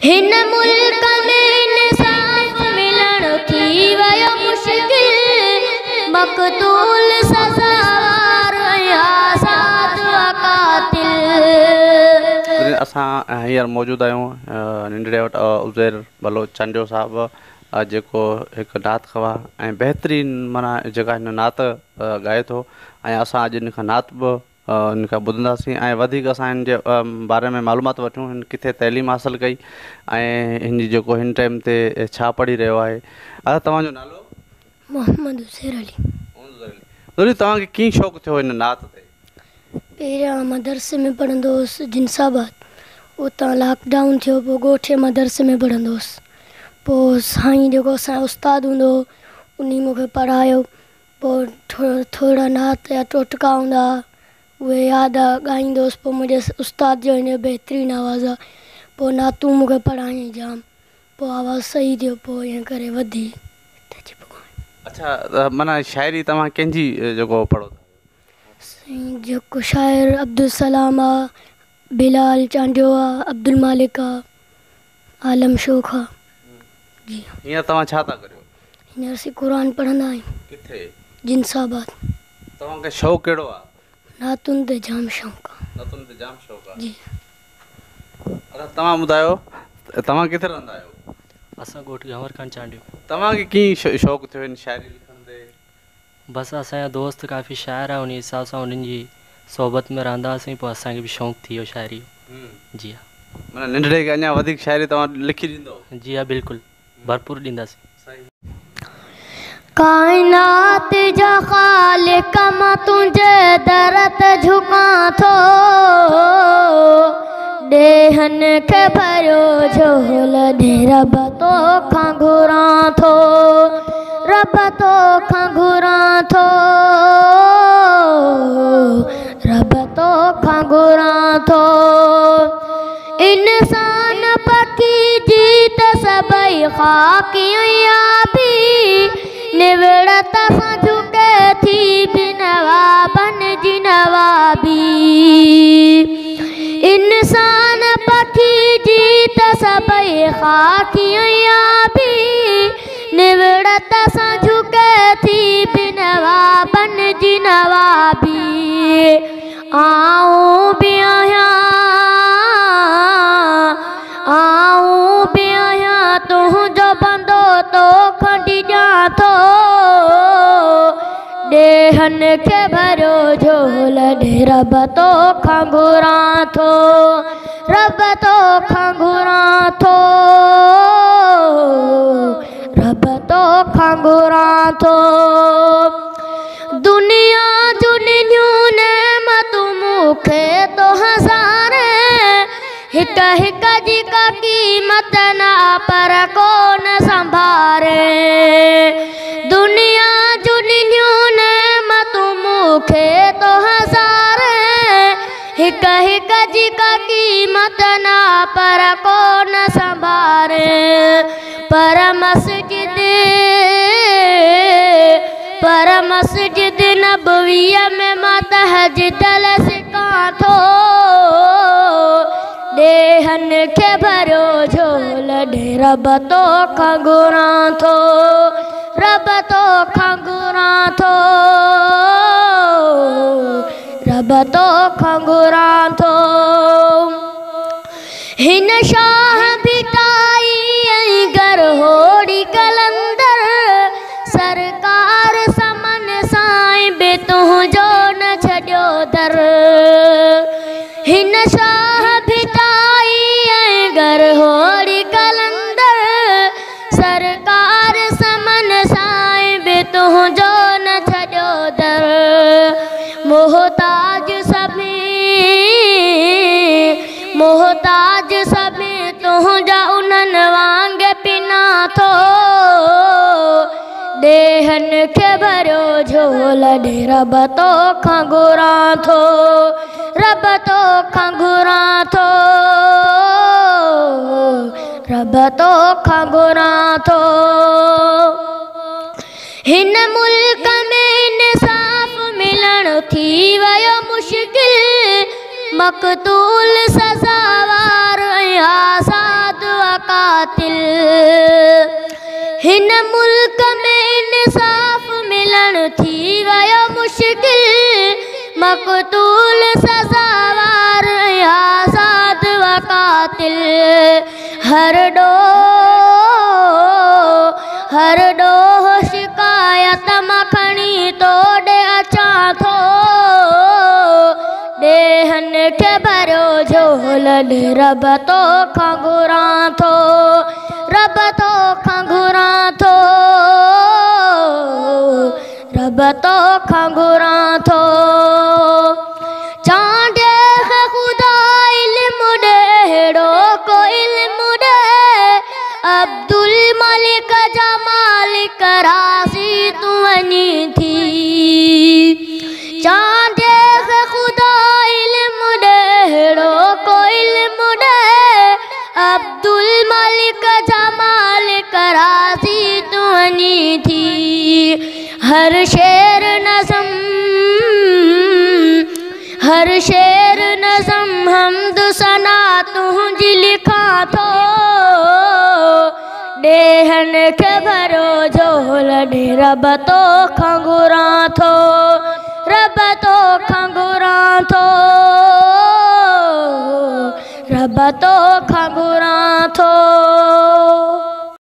हिन मुल्क में इंसाफ मिलण थी वयो मुश्किल, मक़तूल सज़ावार आज़ाद कातिल। असां हींअर मौजूदु आहियूं नंढड़े वटि उज़ैर बलोच चंडियो साहिबु जेको हिकु नात ख़वा ऐं बहितरीन माना जेका हिन नात ॻाए थो ऐं असां अॼु हिन खां नात बि हिन खां ॿुधंदासीं ऐं वधीक असां हिन जे बारे में मालूमात वठूं हिन किथे तइलीम हासिलु कई ऐं हिन जी जेको हिन टाइम ते छा पढ़ी रहियो आहे। तव्हांजो नालो? मोहम्मद उज़ैर अली। तव्हांखे कीअं शौक़ु थियो हिन नात ते? पहिरियां मदरसे में पढ़ंदो हुउसि जिनसाबाद, उतां लॉकडाउन थियो पोइ ॻोठे मदरसे में पढ़ंदो हुउसि। पोइ साईं जेको असांजो उस्तादु हूंदो हुओ उन मूंखे पढ़ायो। पोइ थोरा नात या टोटका हूंदा उहे यादि ॻाईंदो हुउसि। पोइ मुंहिंजे उस्ताद जो हिन जो बहितरीनु आवाज़ु आहे, पोइ नातूं मूंखे पढ़ाईं जाम, पोइ आवाज़ु सही थियो, पोइ ईअं करे वधी। अच्छा माना शाइरी तव्हां कंहिंजी जेको पढ़ो था? साईं जेको शाइर अब्दुल सलाम आहे, बिलाल चांडियो आहे, अब्दुल मालिक आहे, आलम शोख आहे। जी हींअर तव्हां छा था करियो? हींअर असीं क़ुर पढ़ंदा आहियूं। किथे? जिनसाबाद। तव्हांखे शौक़ु कहिड़ो आहे? नातुनि ते जाम शौक़ु आहे। नातुनि ते जाम शौक़ु आहे? जी। तव्हां ॿुधायो तव्हां किथे रहंदा आहियो? असां ॻोठ गंवर खान चांडियो। तव्हांखे कीअं शौक़ु थियो हिन शाइरी लिखण ते? बसि असांजा दोस्त काफ़ी शाइर आहे, उन हिसाब सां उन्हनि जी सोबत में रहंदा हुआसीं, पोइ असांखे बि शौक़ु थी वियो शाइरी। जी हा। माना नंढड़े खे अञा वधीक शाइरी तव्हां लिखी ॾींदो? जी हा बिल्कुलु भरपूर ॾींदासीं। काइनात जा ख़ालिक़ मां तुंहिंजे दर ते झुकां थो, ॾेहन खे भरियो झोल ॾे रब तोखां घुरां थो, रब तोखां घुरां थो, रब तोखां घुरां थो। इंसान पखी जीत सभई ख़ाकी याबी, निवड़त सां झुके थी बिनवाबन जी नवाबी। इंसान पखी जीत सभई ख़ाकी याबी, निवड़त सां झुके थी बिनवाबन जी नवाबी। आऊं बि आहियां तुंहिंजो बंदो तोखां ॾियां थो, ॾेहन खे भरियो झोल ॾे रब तोखां घुरां थो, रब तोखां घुरां थो, रब तोखां घुरां थो। दुनिया जुनियूं नेमतूं मूंखे तो हज़ारे, हिक हिक जी का क़ीमत ना पर कोन संभारे। दुनिया जुनियूं नेमतूं मूंखे तो हज़ारे, हिक हिक जी का क़ीमत ना पर कोन संभारे। पर मस्जिद नबवीअ में मां तहज्जुद सिखां थो, ॾेहन खे भरियो झोल ॾे रब तोखां घुरां थो, रब तोखां घुरां थो, रब तोखां घुरां थो। हिन शाह भिटाई ऐं घर होड़ी कलंदर, सरकार समन साईं बि तुंहिंजो न छॾियो दर। हिन शाह भिटाई ऐं घर होड़ी कलंदर, सरकार समन साईं बि तुंहिंजो न छॾियो दर। मोहताज सभी तुंहिंजा उन्हनि वांग पिना थो, ॾेहन खे भरियो झोल ॾे रब तोखां घुरां थो, रब तोखां घुरां थो, रब तोखां घुरां थो। हिन मुल्क में इंसाफ मिलण थी वयो मुश्किल, मक़तूल सज़ावार आज़ाद मुश्किल मकतूल सजावार आजाद व कातिल हर डोह शिकायत मखणी तोड़े अचा थो देहन के भरो झोल रब तो खंगुरा थो रब तो खंगुरा थो रब तो खंगुरा थो चांदे खुदा इल्म डेड़ो को इल्म दे अब्दुल मलिक जा मालिक राज़ी तू वनी थी चांदे खुदा इल्म डेड़ो को इल्म दे अब्दुल मलिक जा मालिक राज़ी तू वनी थी हर शेर नज़म हमद सना तुझी लिखा थो देहन के भरो झोल रब तो खंगुरा थो रब तो खंगुरा थो।